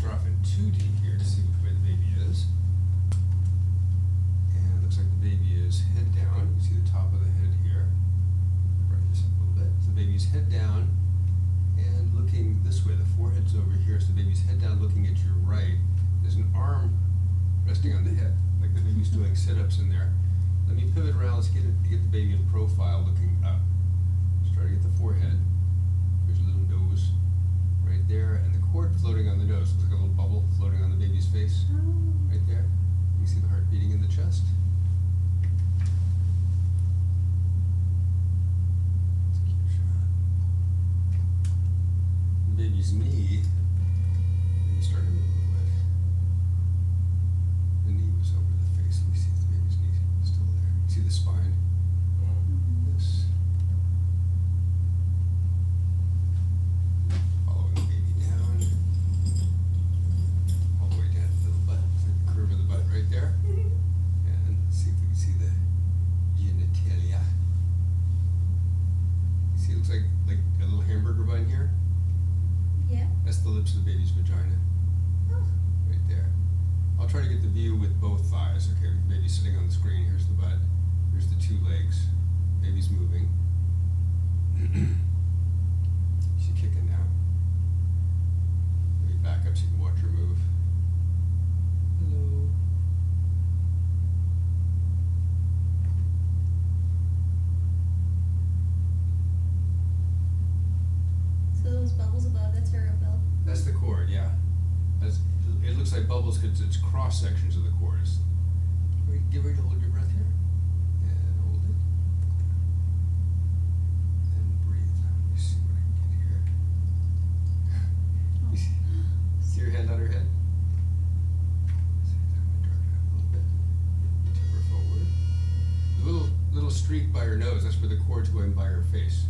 start off in 2D here to see which way the baby is. And it looks like the baby is head down. You can see the top of the head here. Brighten this up a little bit. So the baby's head down and looking this way. The forehead's over here, so the baby's head down looking at your right. There's an arm resting on the head, like the baby's doing sit-ups in there. Let me pivot around. Let's get the baby in profile looking up. Starting at the forehead. There's a little nose right there, and the cord floating on the nose. Looks like a little bubble floating on the baby's face. Right there. You see the heart beating in the chest. That's a cute shot. The baby's knee. Maybe starting to move a little bit. The knee was over the face. Let me see if the baby's knee is still there. You see the spine. This. Following the baby down. All the way down to the little butt. It's like the curve of the butt right there. And let's see if we can see the genitalia. You see, it looks like a little hamburger bun here. Yeah. That's the lips of the baby's vagina. Oh. Right there. I'll try to get the view with both thighs. Okay, the baby's sitting on the screen. Here's the butt. Here's the two legs. Baby's moving. She's kicking now. Let me back up so you can watch her move. Hello. So those bubbles above, that's her umbilical. That's the cord, yeah. It looks like bubbles because it's cross sections of the cord. Get ready to hold your breath here. And hold it. And breathe. Let me see what I can get here. You see your hand on her head? See if I can drag it up a little bit. Tip her forward. The little streak by her nose, that's where the cord's going by her face.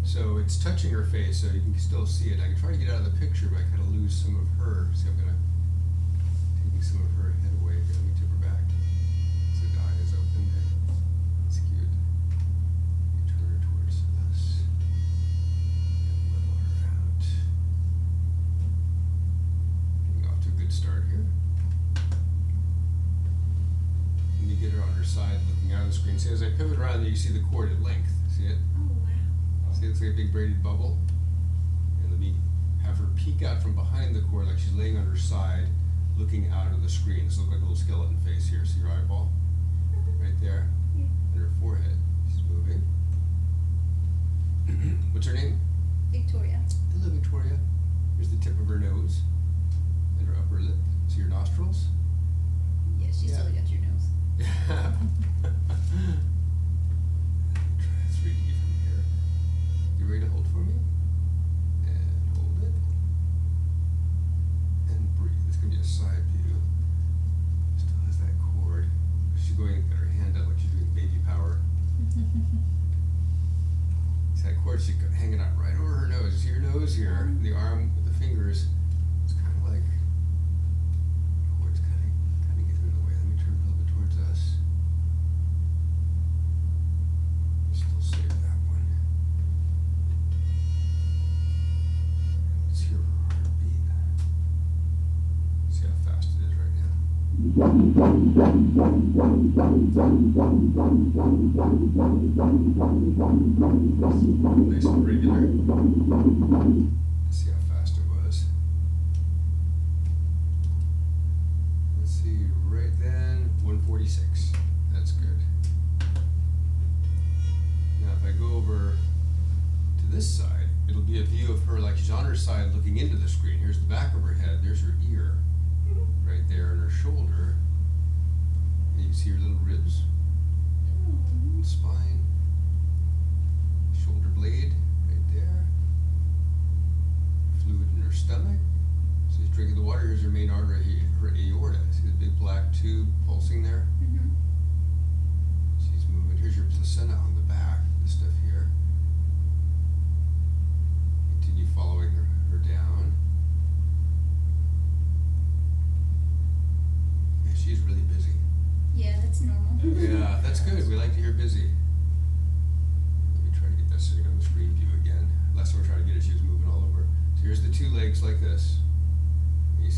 So it's touching her face, so you can still see it. I can try to get out of the picture, but I kind of lose some of her. See, I'm going to take some of her head away. Let me tip her back. So the eye is open there. It's cute. You turn her towards us. And level her out. Getting off to a good start here. Let me get her on her side, looking out of the screen. See, as I pivot around there, you see the cord at length. See it? Oh, wow. See, it's like a big braided bubble. And let me have her peek out from behind the cord like she's laying on her side, looking out of the screen. This looks like a little skeleton face here. See your eyeball? Right there. Yeah. And her forehead. She's moving. What's her name? Victoria. Hello, Victoria. Here's the tip of her nose and her upper lip. See your nostrils? Yeah, she's Yeah. totally got your nose. Try 3D from here. You ready to hold for me? And hold it. And breathe. This could be a side view. Still has that cord. She's going at her hand out like she's doing baby power. See that cord? She's hanging out right over her nose. You see her nose here? And the arm with the fingers. It's kind of like the cord's kind of getting in the way. Let me turn it a little bit towards us. Still save that one. Let's hear her heartbeat. See how fast it is right now. Nice and regular. Let's see how fast it was. Let's see, right then, 146. That's good. Now if I go over to this side, it'll be a view of her like she's on her side looking into the screen. Here's the back of her head, there's her ear, right there, and her shoulder. And you see her little ribs, and spine, shoulder blade, right there. Fluid in her stomach. So she's drinking the water. Here's her main artery, her aorta. See the big black tube pulsing there? Mm-hmm. She's moving. Here's your placenta on the back, this stuff here. Continue following her down. Yeah, she's really busy. Yeah, that's normal. Yeah, that's good. We like to hear busy. Let me try to get that sitting on the screen view again. Last time we were trying to get it, she was moving all over. So here's the two legs like this. And you see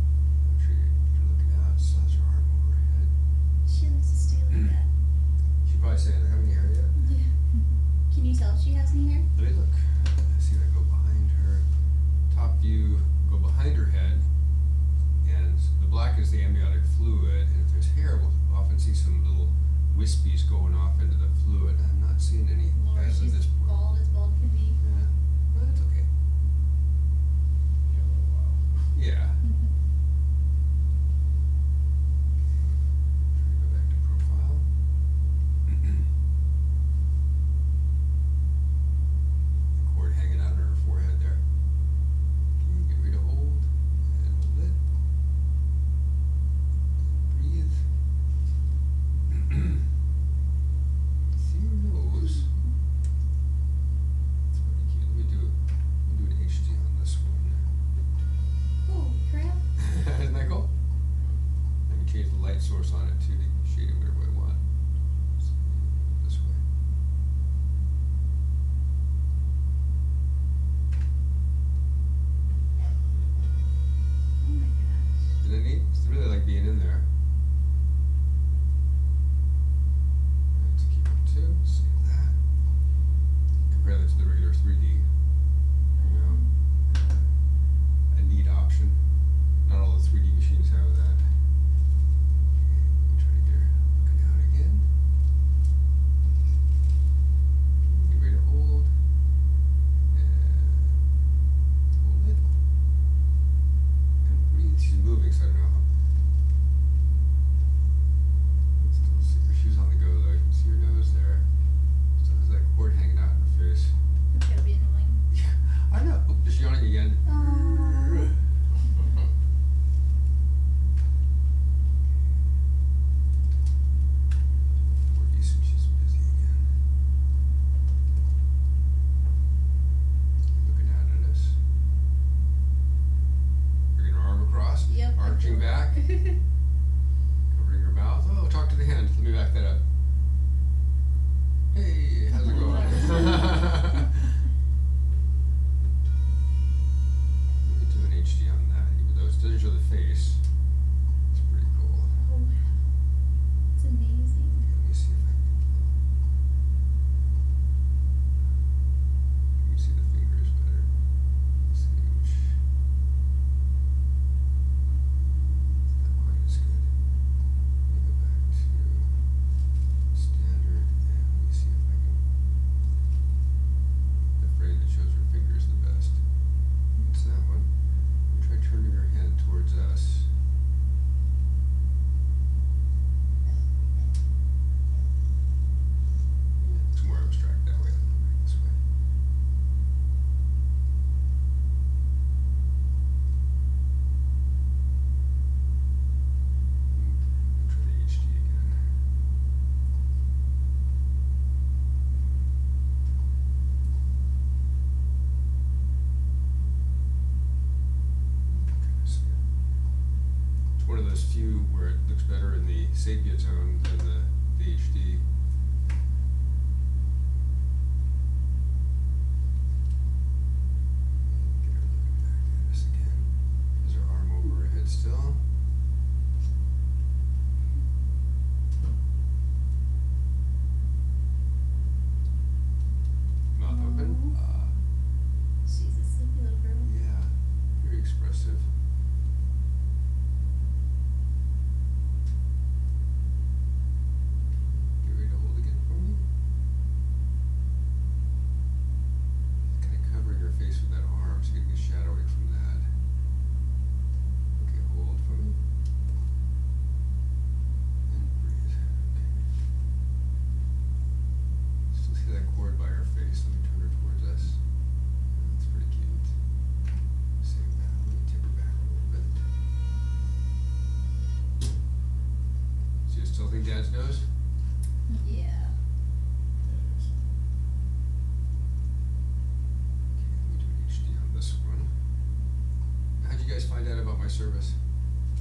service?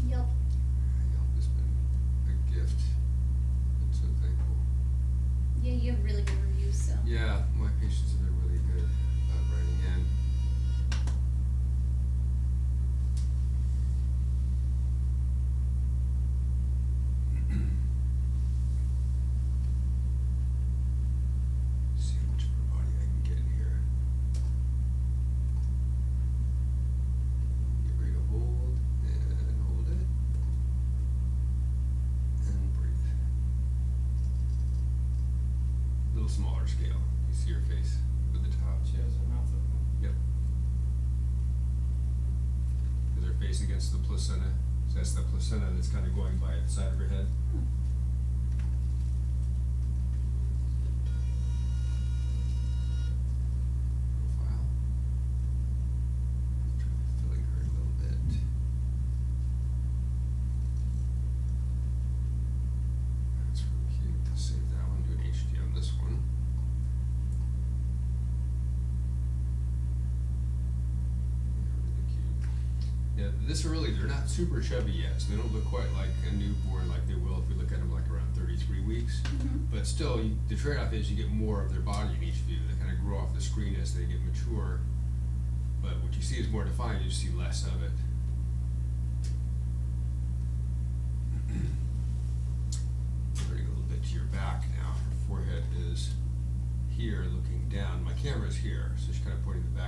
Yelp. Yelp has been a gift. I'm so thankful. Yeah, you have really good reviews, so. Yeah, my patients have been really good about writing in. See how much of her body I can get in here. Get ready to hold it. And breathe. A little smaller scale. You see her face with the top. She has her mouth open. Yep. Is her face against the placenta? So that's the placenta that's kind of going by the side of her head. Profile. Filling her a little bit. That's real cute. I'll save that one. Do an HD on this one. Yeah, this are really, they're not super chubby yet, so they don't look quite like a newborn like they will if we look at them like around 33 weeks. Mhm. But still, the trade-off is you get more of their body in each view. They kind of grow off the screen as they get mature. But what you see is more defined, you just see less of it. Turning a little bit to your back now. Her forehead is here looking down. My camera's here, so she's kind of pointing the